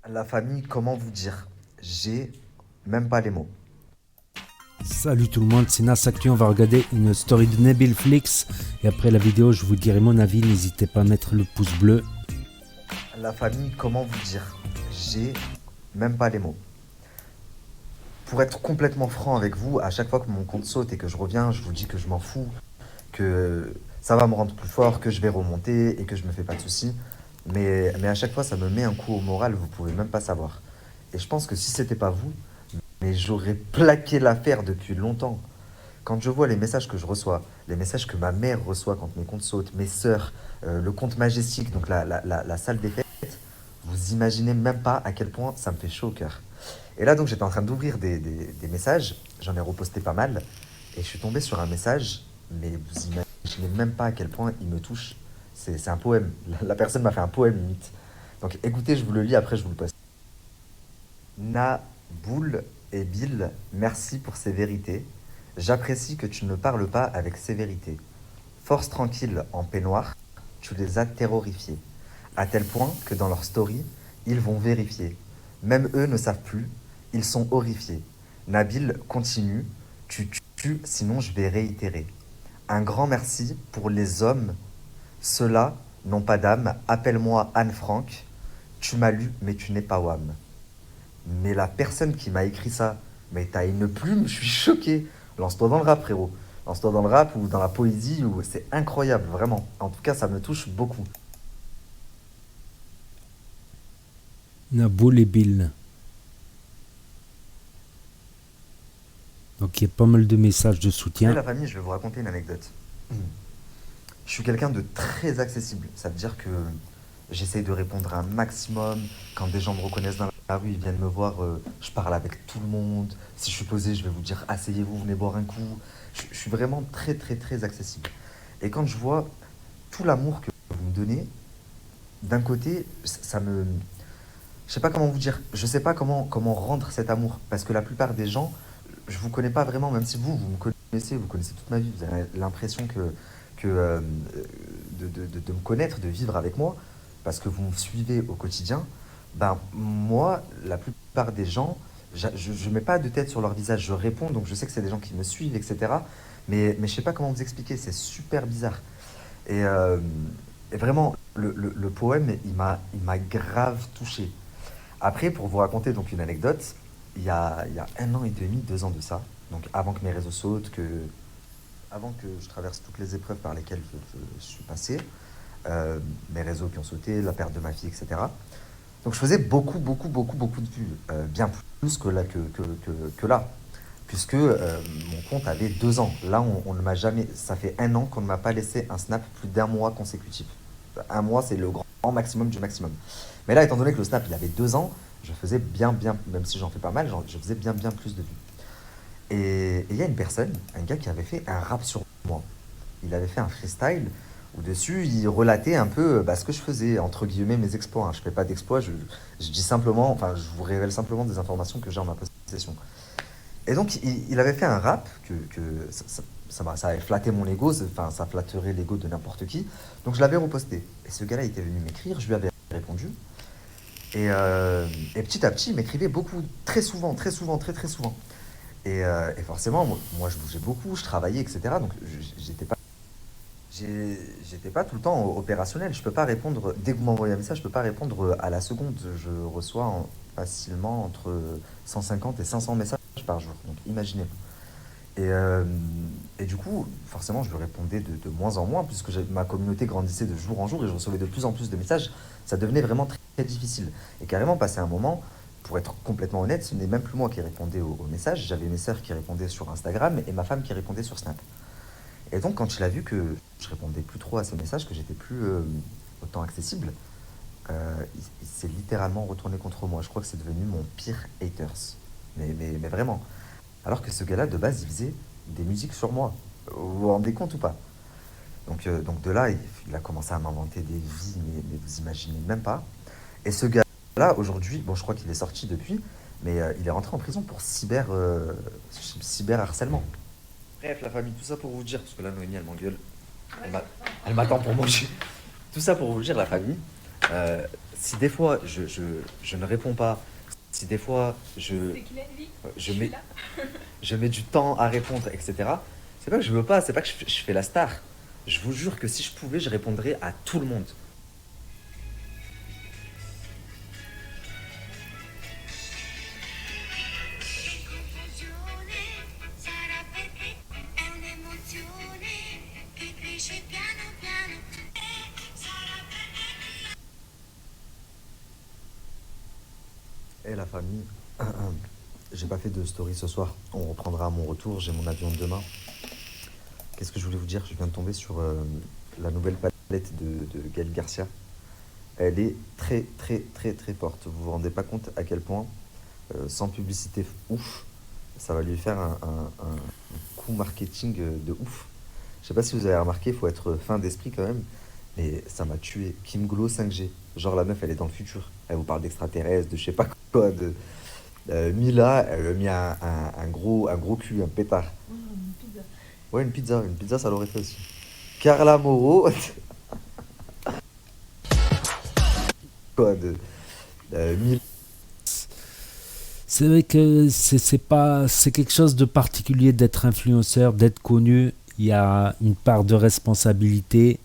La famille, comment vous dire? J'ai même pas les mots. Salut tout le monde, c'est Nas Actu, on va regarder une story de Nabil Flix et après la vidéo je vous dirai mon avis, n'hésitez pas à mettre le pouce bleu. La famille, comment vous dire? J'ai même pas les mots. Pour être complètement franc avec vous, à chaque fois que mon compte saute et que je reviens, je vous dis que je m'en fous, que ça va me rendre plus fort, que je vais remonter et que je me fais pas de soucis. Mais à chaque fois, ça me met un coup au moral, vous pouvez même pas savoir. Et je pense que si c'était pas vous, mais j'aurais plaqué l'affaire depuis longtemps. Quand je vois les messages que je reçois, les messages que ma mère reçoit quand mes comptes sautent, mes sœurs, le compte majestique, donc la salle des fêtes, vous imaginez même pas à quel point ça me fait chaud au cœur. Et là, donc, j'étais en train d'ouvrir des messages, j'en ai reposté pas mal, et je suis tombé sur un message, mais vous imaginez même pas à quel point il me touche. C'est un poème. La personne m'a fait un poème limite. Donc écoutez, je vous le lis, après je vous le poste. Naboul et Bill, merci pour ces vérités. J'apprécie que tu ne parles pas avec sévérité. Force tranquille en peignoir, tu les as terrorifiés. À tel point que dans leur story, ils vont vérifier. Même eux ne savent plus, ils sont horrifiés. Nabil continue, tu tues, sinon je vais réitérer. Un grand merci pour les hommes, ceux-là n'ont pas d'âme. Appelle-moi Anne Frank, tu m'as lu, mais tu n'es pas Wam. Mais la personne qui m'a écrit ça, mais t'as une plume, je suis choqué. Lance-toi dans le rap, frérot. Lance-toi dans le rap ou dans la poésie, ou c'est incroyable, vraiment. En tout cas, ça me touche beaucoup. Naboul et Bill. Donc il y a pas mal de messages de Vous savez, soutien. la famille, je vais vous raconter une anecdote. Je suis quelqu'un de très accessible. Ça veut dire que j'essaye de répondre à un maximum. Quand des gens me reconnaissent dans la rue, ils viennent me voir, je parle avec tout le monde. Si je suis posé, je vais vous dire asseyez-vous, venez boire un coup. Je suis vraiment très très très accessible. Et quand je vois tout l'amour que vous me donnez, d'un côté, ça me... Je sais pas comment vous dire. Je sais pas comment rendre cet amour. Parce que la plupart des gens, je vous connais pas vraiment, même si vous me connaissez, vous connaissez toute ma vie. Vous avez l'impression que de me connaître, de vivre avec moi, parce que vous me suivez au quotidien. Ben, moi, la plupart des gens, je mets pas de tête sur leur visage. Je réponds, donc je sais que c'est des gens qui me suivent, etc. Mais je sais pas comment vous expliquer. C'est super bizarre. Et, euh, et vraiment, le poème, il m'a grave touché. Après, pour vous raconter donc une anecdote, il y a 1 an et demi, 2 ans de ça, donc avant que mes réseaux sautent, avant que je traverse toutes les épreuves par lesquelles je suis passé, mes réseaux qui ont sauté, la perte de ma fille, etc. Donc je faisais beaucoup, beaucoup, beaucoup, beaucoup de vues, bien plus que là, que là, puisque mon compte avait 2 ans. Là, on ne m'a jamais, ça fait 1 an qu'on ne m'a pas laissé un snap plus d'1 mois consécutif. Un mois, c'est le grand maximum du maximum. Mais là, étant donné que le snap, il avait 2 ans, je faisais bien, bien, même si j'en fais pas mal, je faisais bien, bien plus de vues. Et il y a une personne, un gars qui avait fait un rap sur moi. Il avait fait un freestyle où dessus, il relatait un peu ce que je faisais, entre guillemets, mes exploits, hein. Je fais pas d'exploits, je dis simplement, enfin, je vous révèle simplement des informations que j'ai en ma possession. Et donc, il avait fait un rap que ça avait flatté mon ego, enfin, ça flatterait l'ego de n'importe qui. Donc, je l'avais reposté. Et ce gars-là était venu m'écrire, je lui avais répondu. Et petit à petit, il m'écrivait beaucoup, très souvent, très souvent, très très souvent. Et forcément, moi, je bougeais beaucoup, je travaillais, etc. Donc j'étais pas tout le temps opérationnel. Je peux pas répondre, dès que vous m'envoyez un message, je peux pas répondre à la seconde. Je reçois facilement entre 150 et 500 messages par jour. Donc imaginez. Et, euh, et du coup, forcément, je lui répondais de moins en moins, puisque ma communauté grandissait de jour en jour et je recevais de plus en plus de messages. Ça devenait vraiment très, très difficile. Et carrément, passé un moment, pour être complètement honnête, ce n'est même plus moi qui répondais aux messages. J'avais mes sœurs qui répondaient sur Instagram et ma femme qui répondait sur Snap. Et donc, quand il a vu que je répondais plus trop à ces messages, que j'étais plus autant accessible, il s'est littéralement retourné contre moi. Je crois que c'est devenu mon pire haters. Mais vraiment. Alors que ce gars-là, de base, il faisait des musiques sur moi. Vous vous rendez compte ou pas? Donc de là, il a commencé à m'inventer des vies, mais vous imaginez même pas. Et ce gars-là, aujourd'hui, bon, je crois qu'il est sorti depuis, mais il est rentré en prison pour cyberharcèlement. Bref, la famille, tout ça pour vous dire, parce que là, Noémie, elle m'engueule. Elle m'a- elle m'attend pour manger. Tout ça pour vous dire, la famille. euh, si des fois je ne réponds pas, si des fois C'est qu'il a une vie. Je je suis mets, là. je mets du temps à répondre, etc., c'est pas que je veux pas, c'est pas que je fais la star. Je vous jure que si je pouvais, je répondrais à tout le monde. Confusione sarà perché è un'emozione che cresce piano piano e sarà perché Et la famille, j'ai pas fait de story ce soir. On reprendra à mon retour, j'ai mon avion demain. Qu'est-ce que je voulais vous dire? Je viens de tomber sur la nouvelle palette de Gaël Garcia. Elle est très très très très forte. Vous vous rendez pas compte à quel point, sans publicité ouf, ça va lui faire un coup marketing de ouf. Je sais pas si vous avez remarqué, il faut être fin d'esprit quand même. Mais ça m'a tué. Kim Glow 5G. Genre la meuf, elle est dans le futur. Elle vous parle d'extraterrestres, de je sais pas quoi, de Mila, elle lui a mis un gros cul, un pétard. Une pizza. Ouais, une pizza, ça l'aurait fait aussi. Carla Moreau, quoi, de Mila. C'est vrai que c'est quelque chose de particulier d'être influenceur, d'être connu. Il y a une part de responsabilité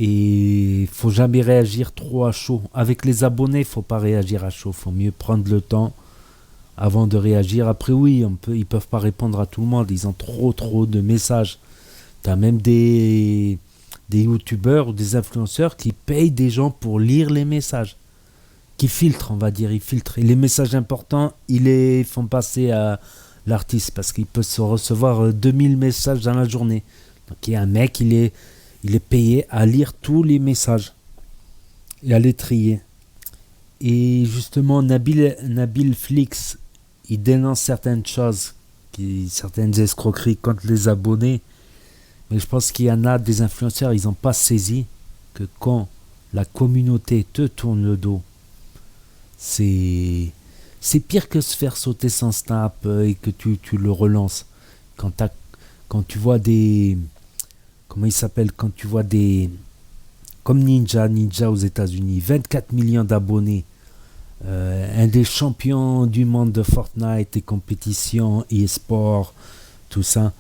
et il faut jamais réagir trop à chaud. Avec les abonnés, il faut pas réagir à chaud. Il faut mieux prendre le temps avant de réagir. Après, oui, ils peuvent pas répondre à tout le monde. Ils ont trop de messages. Tu as même des youtubeurs ou des influenceurs qui payent des gens pour lire les messages. Qui filtrent, on va dire. Ils filtrent. Et les messages importants, ils les font passer à l'artiste parce qu'il peut se recevoir 2000 messages dans la journée. Donc il y a un mec, il est payé à lire tous les messages et à les trier. Et justement, Nabil Flix, il dénonce certaines choses, certaines escroqueries contre les abonnés. Mais je pense qu'il y en a des influenceurs, ils n'ont pas saisi que quand la communauté te tourne le dos, c'est pire que se faire sauter son snap et que tu le relances. Quand tu vois des... Comment il s'appelle? Quand tu vois des... Comme Ninja aux États-Unis, 24 millions d'abonnés. Un des champions du monde de Fortnite et compétitions, e-sport, tout ça.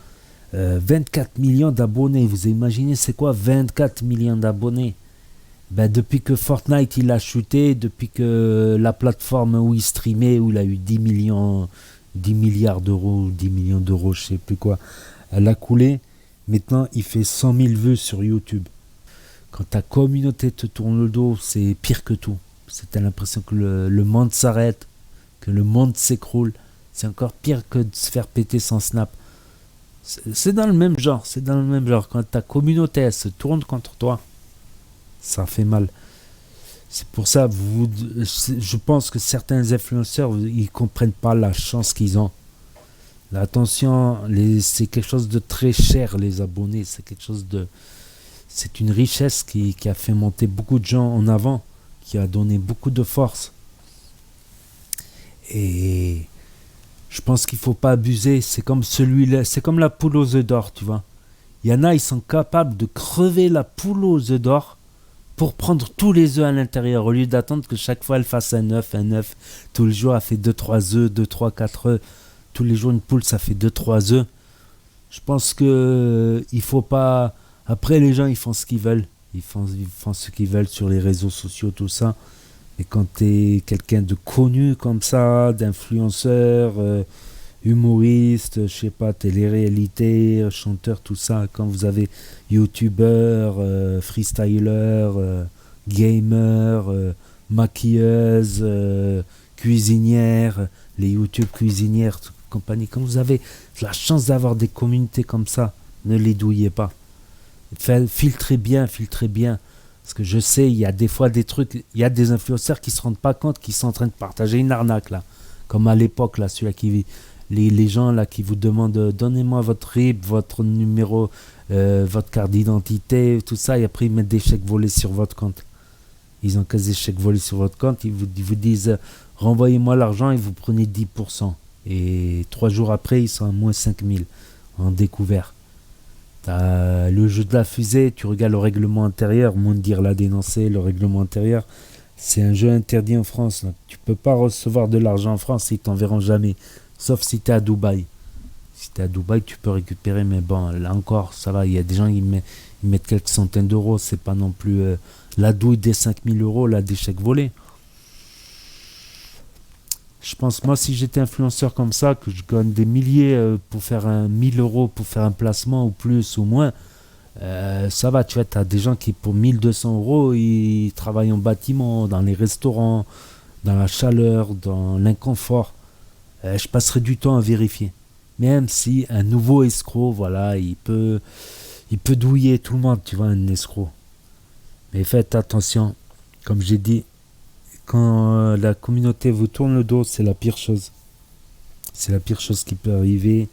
24 millions d'abonnés. Vous imaginez c'est quoi 24 millions d'abonnés? Ben, depuis que Fortnite il a chuté, depuis que la plateforme où il streamait, où il a eu 10 milliards d'euros, 10 millions d'euros, je sais plus quoi, elle a coulé. Maintenant, il fait 100 000 vues sur YouTube. Quand ta communauté te tourne le dos, c'est pire que tout. T'as l'impression que le monde s'arrête, que le monde s'écroule. C'est encore pire que de se faire péter son snap. C'est dans le même genre, Quand ta communauté elle se tourne contre toi, ça fait mal. C'est pour ça, je pense que certains influenceurs, ils comprennent pas la chance qu'ils ont. Attention, c'est quelque chose de très cher, les abonnés. C'est une richesse qui a fait monter beaucoup de gens en avant, qui a donné beaucoup de force. Et je pense qu'il faut pas abuser. C'est comme celui-là, c'est comme la poule aux œufs d'or, tu vois. Il y en a, ils sont capables de crever la poule aux œufs d'or pour prendre tous les œufs à l'intérieur, au lieu d'attendre que chaque fois elle fasse un œuf. Tous les jours, elle fait 2-3 œufs, 2-3, 4 œufs. Tous les jours, une poule, ça fait 2-3 œufs. Je pense que il faut pas... Après, les gens, ils font ce qu'ils veulent. Ils font ce qu'ils veulent sur les réseaux sociaux, tout ça. Mais quand tu es quelqu'un de connu comme ça, d'influenceur, humoriste, je sais pas, télé-réalité, chanteur, tout ça, quand vous avez youtubeur, freestyler, gamer, maquilleuse, cuisinière, les YouTube cuisinières, compagnie, quand vous avez la chance d'avoir des communautés comme ça, ne les douillez pas. Filtrez bien. Parce que je sais, il y a des fois des trucs, il y a des influenceurs qui se rendent pas compte qu'ils sont en train de partager une arnaque là. Comme à l'époque là, celui-là qui les gens là qui vous demandent donnez-moi votre RIB, votre numéro, votre carte d'identité, tout ça, et après ils mettent des chèques volés sur votre compte. Ils ont quasi des chèques volés sur votre compte, ils vous disent renvoyez-moi l'argent et vous prenez 10%. Et 3 jours après, ils sont à moins 5000 en découvert. T'as le jeu de la fusée, tu regardes le règlement intérieur, Moundir l'a dénoncé, le règlement intérieur, C'est un jeu interdit en France. Donc tu peux pas recevoir de l'argent en France, ils t'enverront jamais. Sauf si tu es à Dubaï. Si tu es à Dubaï, tu peux récupérer. Mais bon, là encore, ça va. Il y a des gens qui ils mettent quelques centaines d'euros. C'est pas non plus la douille des 5000 euros, là, des chèques volés. Je pense, moi, si j'étais influenceur comme ça, que je gagne des milliers pour faire 1000 euros, pour faire un placement, ou plus, ou moins, ça va, tu vois, tu as des gens qui, pour 1200 euros, ils travaillent en bâtiment, dans les restaurants, dans la chaleur, dans l'inconfort. Je passerai du temps à vérifier. Même si un nouveau escroc, voilà, il peut douiller tout le monde, tu vois, un escroc. Mais faites attention, comme j'ai dit, quand la communauté vous tourne le dos, c'est la pire chose. C'est la pire chose qui peut arriver.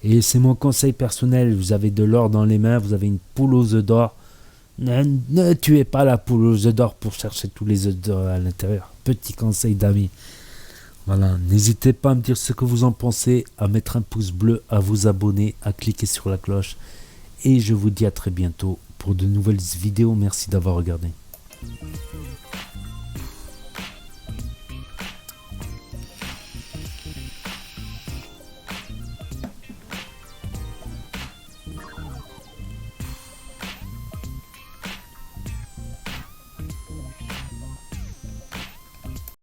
Et c'est mon conseil personnel. Vous avez de l'or dans les mains, vous avez une poule aux œufs d'or. Ne tuez pas la poule aux œufs d'or pour chercher tous les œufs d'or à l'intérieur. Petit conseil d'amis. Voilà, n'hésitez pas à me dire ce que vous en pensez, à mettre un pouce bleu, à vous abonner, à cliquer sur la cloche. Et je vous dis à très bientôt pour de nouvelles vidéos. Merci d'avoir regardé.